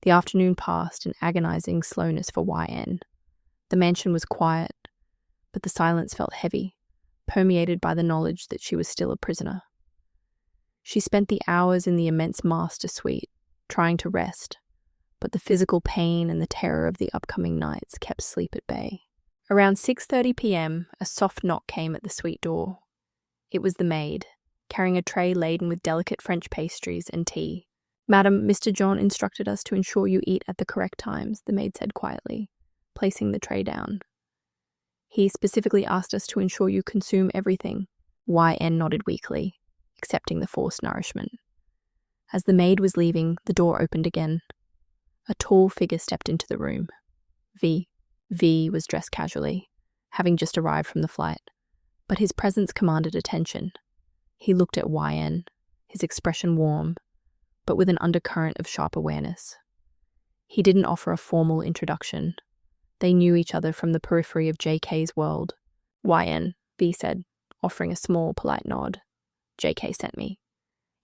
The afternoon passed in agonizing slowness for YN. The mansion was quiet, but the silence felt heavy, permeated by the knowledge that she was still a prisoner. She spent the hours in the immense master suite, trying to rest, but the physical pain and the terror of the upcoming nights kept sleep at bay. Around 6:30 p.m., a soft knock came at the suite door. It was the maid, carrying a tray laden with delicate French pastries and tea. "Madam, Mr. Jeon instructed us to ensure you eat at the correct times," the maid said quietly, placing the tray down. "He specifically asked us to ensure you consume everything." YN nodded weakly, accepting the forced nourishment. As the maid was leaving, the door opened again. A tall figure stepped into the room. V was dressed casually, having just arrived from the flight, but his presence commanded attention. He looked at YN, his expression warm, but with an undercurrent of sharp awareness. He didn't offer a formal introduction. They knew each other from the periphery of JK's world. "YN," V said, offering a small, polite nod. "JK sent me.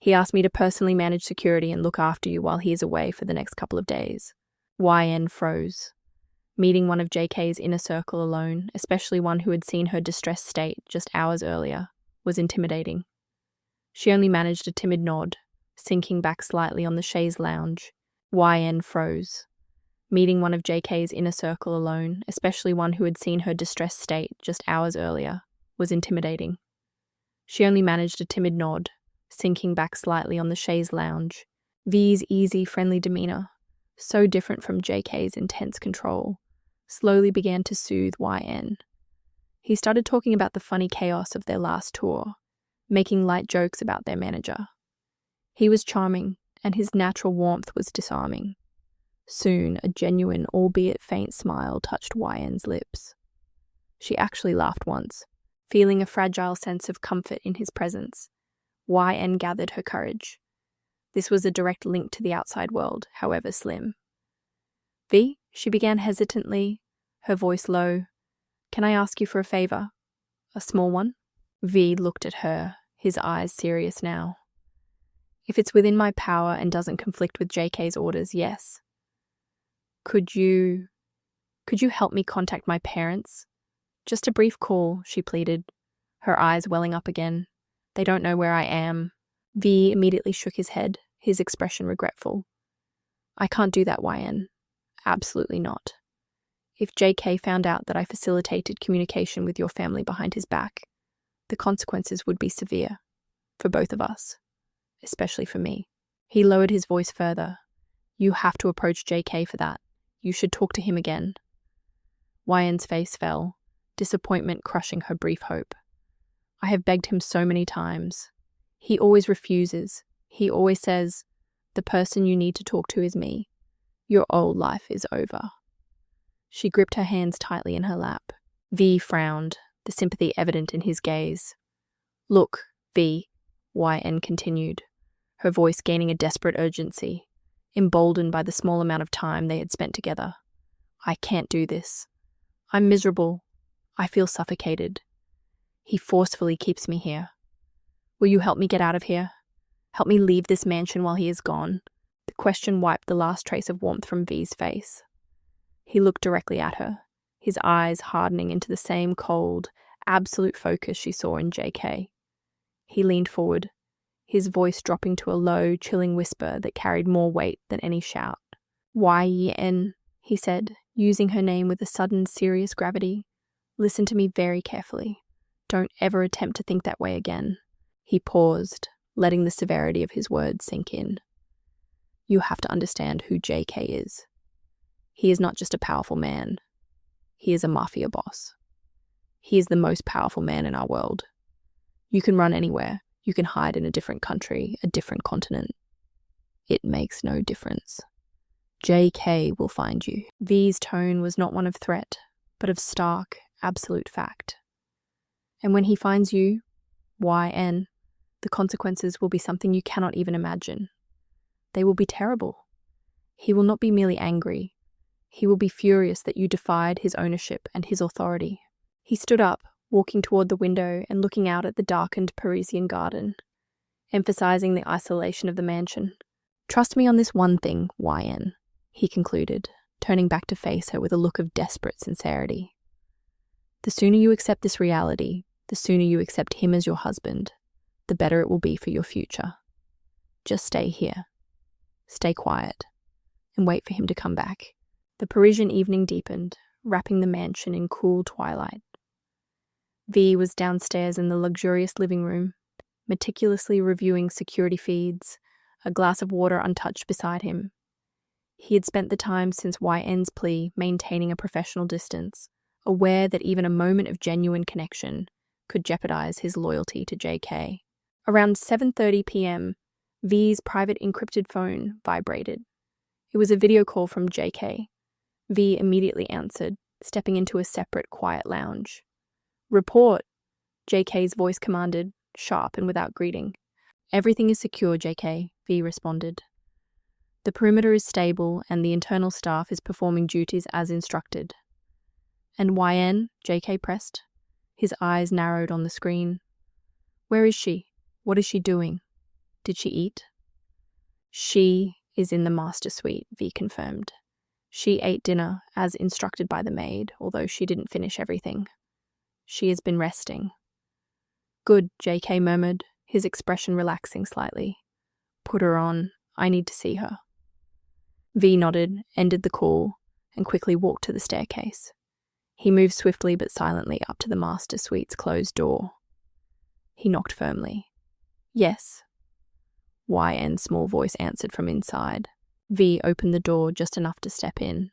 He asked me to personally manage security and look after you while he is away for the next couple of days." YN froze. Meeting one of JK's inner circle alone, especially one who had seen her distressed state just hours earlier, was intimidating. She only managed a timid nod, sinking back slightly on the chaise lounge. YN froze. Meeting one of JK's inner circle alone, especially one who had seen her distressed state just hours earlier, was intimidating. She only managed a timid nod, sinking back slightly on the chaise lounge. V's easy, friendly demeanor, so different from JK's intense control, slowly began to soothe YN. He started talking about the funny chaos of their last tour, making light jokes about their manager. He was charming, and his natural warmth was disarming. Soon, a genuine, albeit faint smile touched YN's lips. She actually laughed once, feeling a fragile sense of comfort in his presence. YN gathered her courage. This was a direct link to the outside world, however slim. "V," she began hesitantly, her voice low. "Can I ask you for a favor? A small one?" V looked at her, his eyes serious now. "If it's within my power and doesn't conflict with JK's orders, yes. Could you help me contact my parents? Just a brief call," she pleaded, her eyes welling up again. "They don't know where I am." V immediately shook his head, his expression regretful. "I can't do that, YN. Absolutely not. If JK found out that I facilitated communication with your family behind his back, the consequences would be severe, for both of us, especially for me." He lowered his voice further. "You have to approach JK for that. You should talk to him again." YN's face fell, disappointment crushing her brief hope. "I have begged him so many times. He always refuses. He always says, 'The person you need to talk to is me. Your old life is over.'" She gripped her hands tightly in her lap. V frowned, the sympathy evident in his gaze. "Look, V," YN continued, her voice gaining a desperate urgency, emboldened by the small amount of time they had spent together. "I can't do this. I'm miserable. I feel suffocated. He forcefully keeps me here. Will you help me get out of here? Help me leave this mansion while he is gone?" The question wiped the last trace of warmth from V's face. He looked directly at her, his eyes hardening into the same cold, absolute focus she saw in JK. He leaned forward, his voice dropping to a low, chilling whisper that carried more weight than any shout. "YN," he said, using her name with a sudden, serious gravity. "Listen to me very carefully. Don't ever attempt to think that way again." He paused, letting the severity of his words sink in. "You have to understand who JK is. He is not just a powerful man. He is a mafia boss. He is the most powerful man in our world. You can run anywhere. You can hide in a different country, a different continent. It makes no difference. JK will find you." V's tone was not one of threat, but of stark, absolute fact. "And when he finds you, YN, the consequences will be something you cannot even imagine. They will be terrible. He will not be merely angry. He will be furious that you defied his ownership and his authority." He stood up, walking toward the window and looking out at the darkened Parisian garden, emphasizing the isolation of the mansion. "Trust me on this one thing, YN. he concluded, turning back to face her with a look of desperate sincerity. The sooner you accept this reality, the sooner you accept him as your husband, the better it will be for your future. Just stay here. Stay quiet. And wait for him to come back. The Parisian evening deepened, wrapping the mansion in cool twilight. V was downstairs in the luxurious living room, meticulously reviewing security feeds, a glass of water untouched beside him. He had spent the time since YN's plea maintaining a professional distance, aware that even a moment of genuine connection could jeopardize his loyalty to JK. Around 7:30 p.m., V's private encrypted phone vibrated. It was a video call from JK. V immediately answered, stepping into a separate, quiet lounge. "Report," JK's voice commanded, sharp and without greeting. "Everything is secure, JK," V responded. "The perimeter is stable and the internal staff is performing duties as instructed." "And YN?" JK pressed. His eyes narrowed on the screen. "Where is she? What is she doing? Did she eat?" "She is in the master suite," V confirmed. "She ate dinner as instructed by the maid, although she didn't finish everything. She has been resting." "Good," JK murmured, his expression relaxing slightly. "Put her on. I need to see her." V nodded, ended the call, and quickly walked to the staircase. He moved swiftly but silently up to the master suite's closed door. He knocked firmly. "Yes." YN's small voice answered from inside. V opened the door just enough to step in.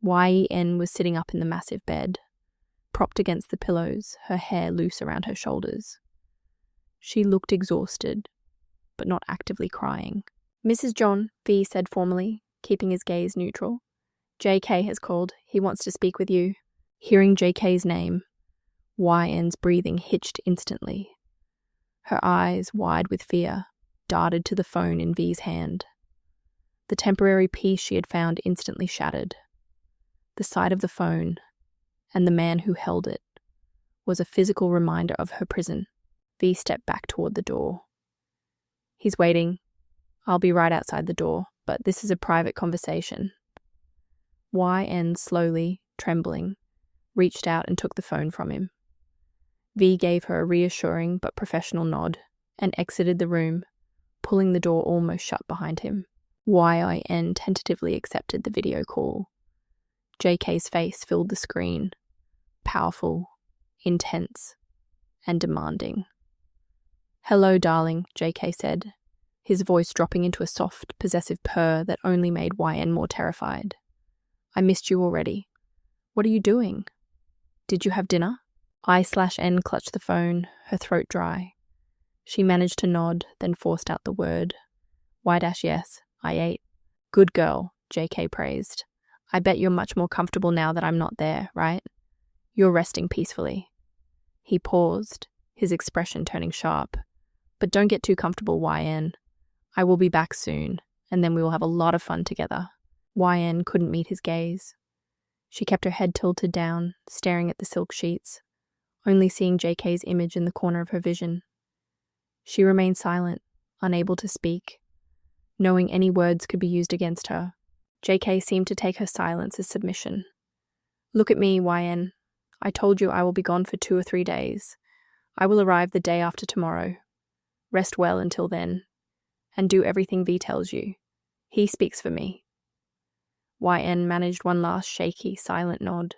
YN was sitting up in the massive bed, propped against the pillows, her hair loose around her shoulders. She looked exhausted, but not actively crying. "Mrs. John," V said formally, keeping his gaze neutral. "JK has called. He wants to speak with you." Hearing JK's name, YN's breathing hitched instantly. Her eyes, wide with fear, darted to the phone in V's hand. The temporary peace she had found instantly shattered. The sight of the phone, and the man who held it, was a physical reminder of her prison. V stepped back toward the door. "He's waiting. I'll be right outside the door, but this is a private conversation." YN slowly, trembling, reached out and took the phone from him. V gave her a reassuring but professional nod and exited the room, pulling the door almost shut behind him. YN tentatively accepted the video call. JK's face filled the screen, powerful, intense, and demanding. "Hello, darling," JK said, his voice dropping into a soft, possessive purr that only made YN more terrified. "I missed you already. What are you doing? Did you have dinner?" I/N clutched the phone, her throat dry. She managed to nod, then forced out the word. "Yes, I ate." "Good girl," JK praised. "I bet you're much more comfortable now that I'm not there, right? You're resting peacefully." He paused, his expression turning sharp. "But don't get too comfortable, YN. I will be back soon, and then we will have a lot of fun together." YN couldn't meet his gaze. She kept her head tilted down, staring at the silk sheets, only seeing JK's image in the corner of her vision. She remained silent, unable to speak, knowing any words could be used against her. JK seemed to take her silence as submission. "Look at me, YN. I told you I will be gone for 2 or 3 days. I will arrive the day after tomorrow. Rest well until then, and do everything V tells you. He speaks for me." YN managed one last shaky, silent nod.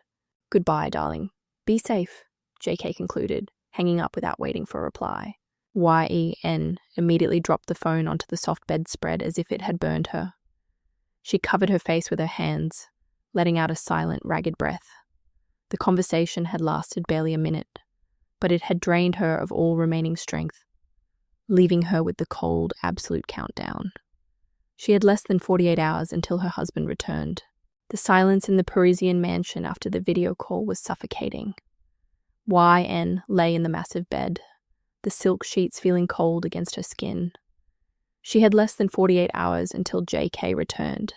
"Goodbye, darling. Be safe," JK concluded, hanging up without waiting for a reply. YN immediately dropped the phone onto the soft bedspread as if it had burned her. She covered her face with her hands, letting out a silent, ragged breath. The conversation had lasted barely a minute, but it had drained her of all remaining strength, leaving her with the cold, absolute countdown. She had less than 48 hours until her husband returned. The silence in the Parisian mansion after the video call was suffocating. YN lay in the massive bed, the silk sheets feeling cold against her skin. She had less than 48 hours until JK returned,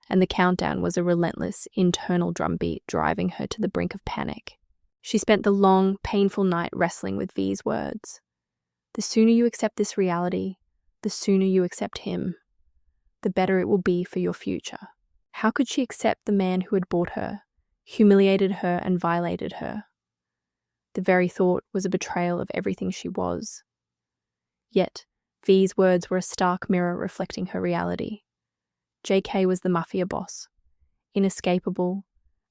and the countdown was a relentless, internal drumbeat driving her to the brink of panic. She spent the long, painful night wrestling with V's words. The sooner you accept this reality, the sooner you accept him, the better it will be for your future. How could she accept the man who had bought her, humiliated her and violated her? The very thought was a betrayal of everything she was. Yet, V's words were a stark mirror reflecting her reality. JK was the mafia boss, inescapable,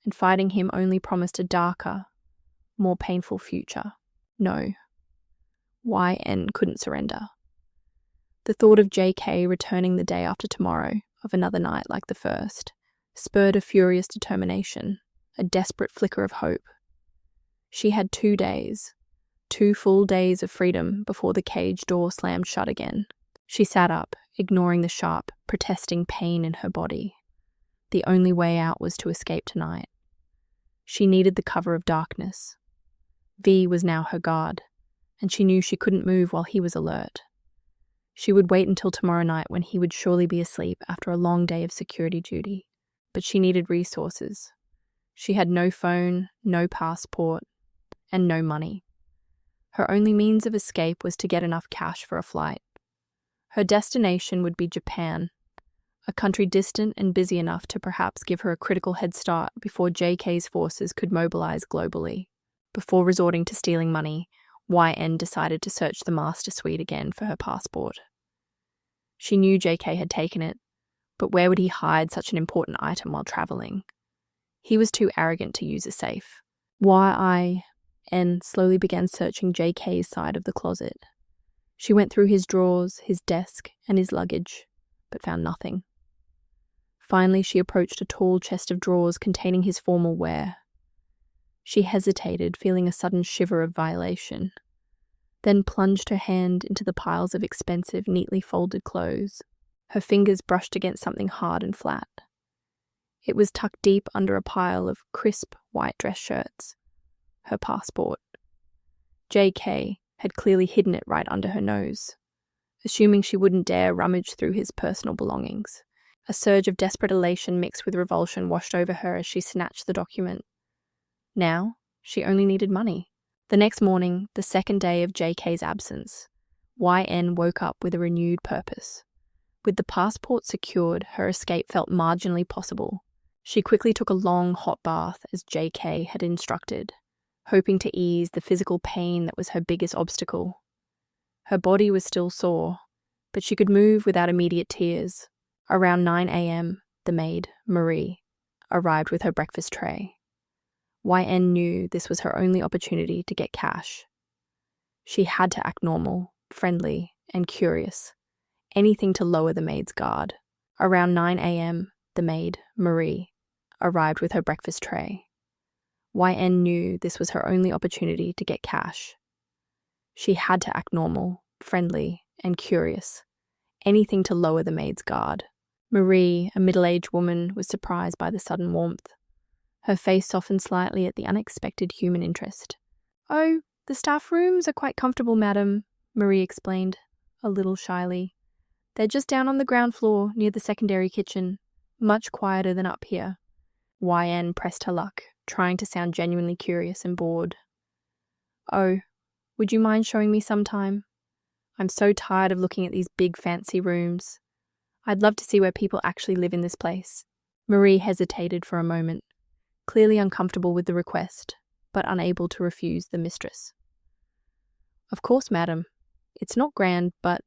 and fighting him only promised a darker, more painful future. No. YN couldn't surrender. The thought of JK returning the day after tomorrow, of another night like the first, spurred a furious determination, a desperate flicker of hope. She had 2 days, 2 full days of freedom before the cage door slammed shut again. She sat up, ignoring the sharp, protesting pain in her body. The only way out was to escape tonight. She needed the cover of darkness. V was now her guard, and she knew she couldn't move while he was alert. She would wait until tomorrow night when he would surely be asleep after a long day of security duty. But she needed resources. She had no phone, no passport, and no money. Her only means of escape was to get enough cash for a flight. Her destination would be Japan, a country distant and busy enough to perhaps give her a critical head start before JK's forces could mobilize globally. Before resorting to stealing money, YN decided to search the master suite again for her passport. She knew JK had taken it, but where would he hide such an important item while traveling? He was too arrogant to use a safe. YN slowly began searching JK's side of the closet. She went through his drawers, his desk, and his luggage, but found nothing. Finally, she approached a tall chest of drawers containing his formal wear. She hesitated, feeling a sudden shiver of violation, then plunged her hand into the piles of expensive, neatly folded clothes. Her fingers brushed against something hard and flat. It was tucked deep under a pile of crisp, white dress shirts. Her passport. JK had clearly hidden it right under her nose, assuming she wouldn't dare rummage through his personal belongings. A surge of desperate elation mixed with revulsion washed over her as she snatched the document. Now, she only needed money. The next morning, the second day of JK's absence, YN woke up with a renewed purpose. With the passport secured, her escape felt marginally possible. She quickly took a long, hot bath as JK had instructed, hoping to ease the physical pain that was her biggest obstacle. Her body was still sore, but she could move without immediate tears. Around 9 a.m., the maid, Marie, arrived with her breakfast tray. YN knew this was her only opportunity to get cash. She had to act normal, friendly, and curious. Anything to lower the maid's guard. Around 9 a.m., the maid, Marie, arrived with her breakfast tray. YN knew this was her only opportunity to get cash. She had to act normal, friendly, and curious. Anything to lower the maid's guard. Marie, a middle-aged woman, was surprised by the sudden warmth. Her face softened slightly at the unexpected human interest. "Oh, the staff rooms are quite comfortable, madam," Marie explained, a little shyly. "They're just down on the ground floor near the secondary kitchen, much quieter than up here." YN pressed her luck, trying to sound genuinely curious and bored. "Oh, would you mind showing me sometime? I'm so tired of looking at these big fancy rooms. I'd love to see where people actually live in this place." Marie hesitated for a moment, clearly uncomfortable with the request, but unable to refuse the mistress. "Of course, madam. It's not grand, but—"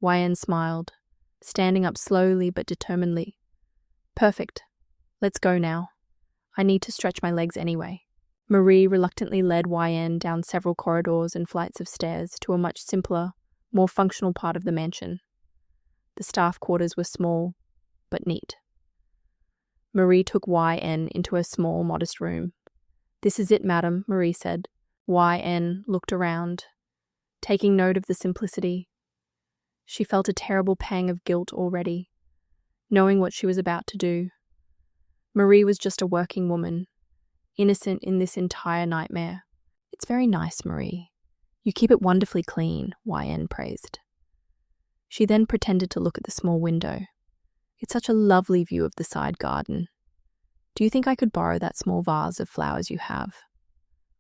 YN smiled, standing up slowly but determinedly. "Perfect. Let's go now. I need to stretch my legs anyway." Marie reluctantly led YN down several corridors and flights of stairs to a much simpler, more functional part of the mansion. The staff quarters were small, but neat. Marie took YN into a small, modest room. "This is it, madam," Marie said. YN looked around, taking note of the simplicity. She felt a terrible pang of guilt already, knowing what she was about to do. Marie was just a working woman, innocent in this entire nightmare. "It's very nice, Marie. You keep it wonderfully clean," YN praised. She then pretended to look at the small window. "It's such a lovely view of the side garden. Do you think I could borrow that small vase of flowers you have?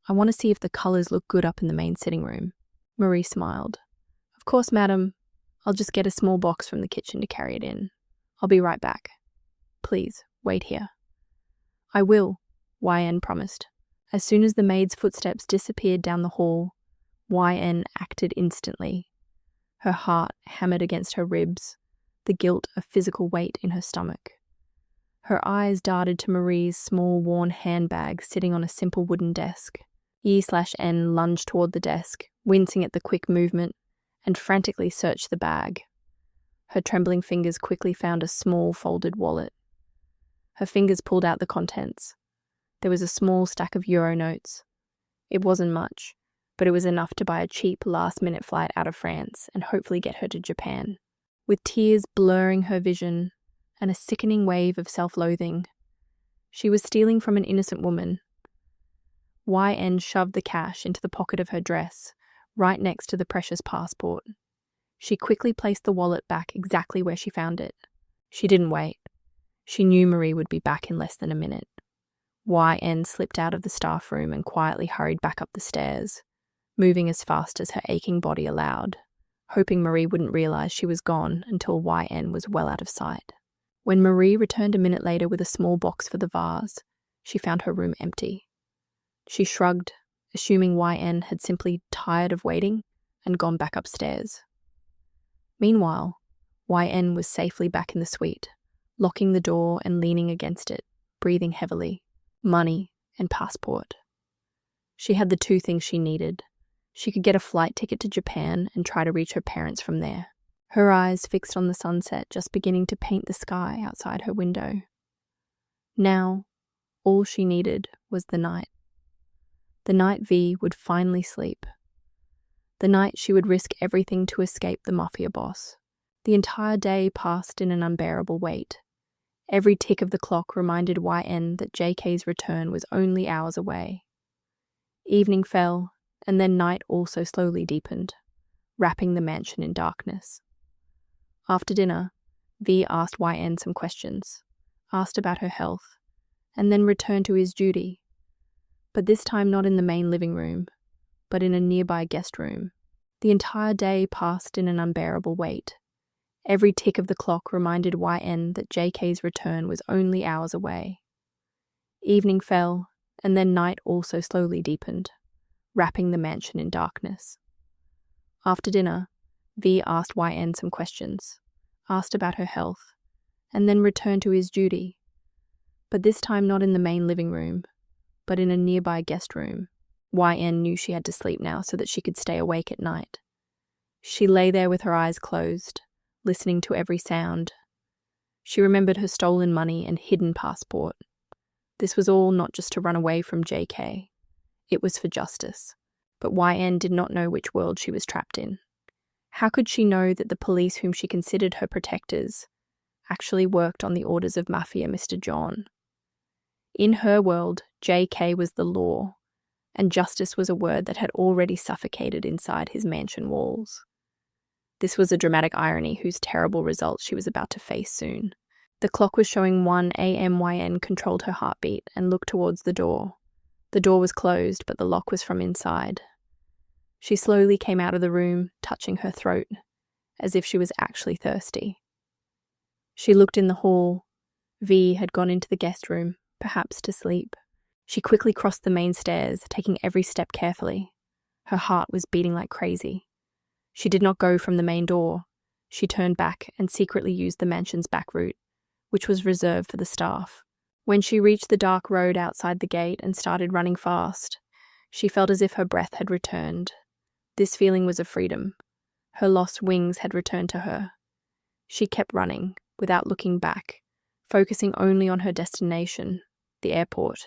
I want to see if the colours look good up in the main sitting room." Marie smiled. "Of course, madam. I'll just get a small box from the kitchen to carry it in. I'll be right back." Please, wait here." "I will," YN promised. As soon as the maid's footsteps disappeared down the hall, YN acted instantly. Her heart hammered against her ribs, the guilt a physical weight in her stomach. Her eyes darted to Marie's small, worn handbag sitting on a simple wooden desk. E/N lunged toward the desk, wincing at the quick movement, and frantically searched the bag. Her trembling fingers quickly found a small, folded wallet. Her fingers pulled out the contents. There was a small stack of euro notes. It wasn't much, but it was enough to buy a cheap, last-minute flight out of France and hopefully get her to Japan. With tears blurring her vision and a sickening wave of self-loathing, she was stealing from an innocent woman. YN shoved the cash into the pocket of her dress, right next to the precious passport. She quickly placed the wallet back exactly where she found it. She didn't wait. She knew Marie would be back in less than a minute. YN slipped out of the staff room and quietly hurried back up the stairs, moving as fast as her aching body allowed, hoping Marie wouldn't realize she was gone until YN was well out of sight. When Marie returned a minute later with a small box for the vase, she found her room empty. She shrugged, assuming YN had simply tired of waiting and gone back upstairs. Meanwhile, YN was safely back in the suite, locking the door and leaning against it, breathing heavily. Money and passport. She had the two things she needed. She could get a flight ticket to Japan and try to reach her parents from there. Her eyes fixed on the sunset just beginning to paint the sky outside her window. Now, all she needed was the night. The night V would finally sleep. The night she would risk everything to escape the Mafia boss. The entire day passed in an unbearable wait. Every tick of the clock reminded YN that JK's return was only hours away. Evening fell, and then night also slowly deepened, wrapping the mansion in darkness. After dinner, V asked YN some questions, asked about her health, and then returned to his duty, but this time not in the main living room, but in a nearby guest room. The entire day passed in an unbearable wait. Every tick of the clock reminded YN that JK's return was only hours away. Evening fell, and then night also slowly deepened, wrapping the mansion in darkness. After dinner, V asked YN some questions, asked about her health, and then returned to his duty, but this time not in the main living room, but in a nearby guest room. YN knew she had to sleep now so that she could stay awake at night. She lay there with her eyes closed, listening to every sound. She remembered her stolen money and hidden passport. This was all not just to run away from JK. It was for justice. But YN did not know which world she was trapped in. How could she know that the police whom she considered her protectors actually worked on the orders of Mafia Mr. Jeon? In her world, JK was the law, and justice was a word that had already suffocated inside his mansion walls. This was a dramatic irony whose terrible results she was about to face soon. The clock was showing 1 a.m. YN controlled her heartbeat and looked towards the door. The door was closed, but the lock was from inside. She slowly came out of the room, touching her throat, as if she was actually thirsty. She looked in the hall. V had gone into the guest room, perhaps to sleep. She quickly crossed the main stairs, taking every step carefully. Her heart was beating like crazy. She did not go from the main door. She turned back and secretly used the mansion's back route, which was reserved for the staff. When she reached the dark road outside the gate and started running fast, she felt as if her breath had returned. This feeling was of freedom. Her lost wings had returned to her. She kept running, without looking back, focusing only on her destination, the airport.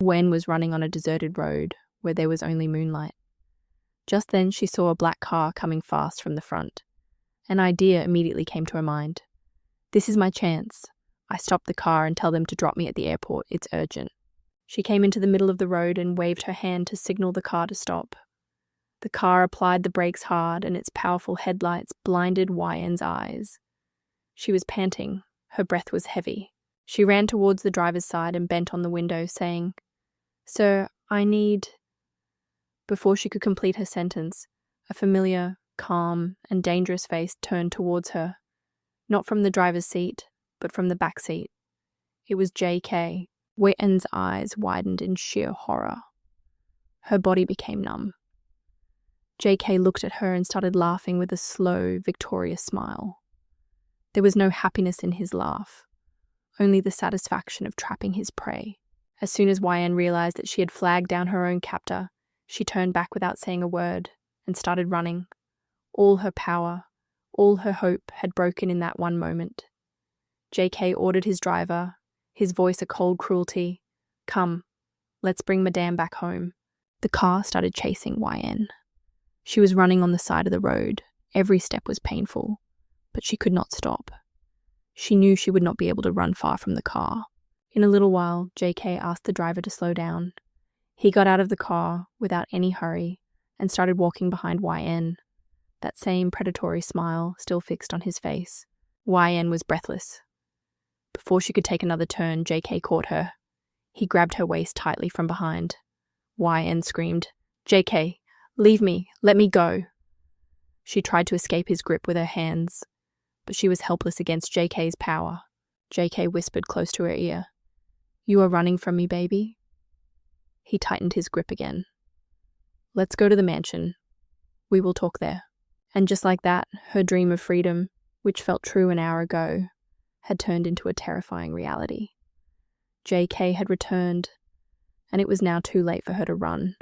Wen was running on a deserted road, where there was only moonlight. Just then she saw a black car coming fast from the front. An idea immediately came to her mind. This is my chance. I stop the car and tell them to drop me at the airport. It's urgent. She came into the middle of the road and waved her hand to signal the car to stop. The car applied the brakes hard and its powerful headlights blinded YN's eyes. She was panting. Her breath was heavy. She ran towards the driver's side and bent on the window, saying, "Sir, I need—" Before she could complete her sentence, a familiar, calm, and dangerous face turned towards her, not from the driver's seat, but from the back seat. It was JK. Witten's eyes widened in sheer horror. Her body became numb. JK looked at her and started laughing with a slow, victorious smile. There was no happiness in his laugh, only the satisfaction of trapping his prey. As soon as YN realized that she had flagged down her own captor, she turned back without saying a word and started running. All her power, all her hope had broken in that one moment. JK ordered his driver, his voice a cold cruelty, "Come, let's bring Madame back home." The car started chasing YN. She was running on the side of the road. Every step was painful, but she could not stop. She knew she would not be able to run far from the car. In a little while, JK asked the driver to slow down. He got out of the car without any hurry and started walking behind YN, that same predatory smile still fixed on his face. YN was breathless. Before she could take another turn, JK caught her. He grabbed her waist tightly from behind. YN screamed, "JK, leave me, let me go." She tried to escape his grip with her hands, but she was helpless against JK's power. JK whispered close to her ear, "You are running from me, baby?" He tightened his grip again. "Let's go to the mansion. We will talk there." And just like that, her dream of freedom, which felt true an hour ago, had turned into a terrifying reality. JK had returned, and it was now too late for her to run.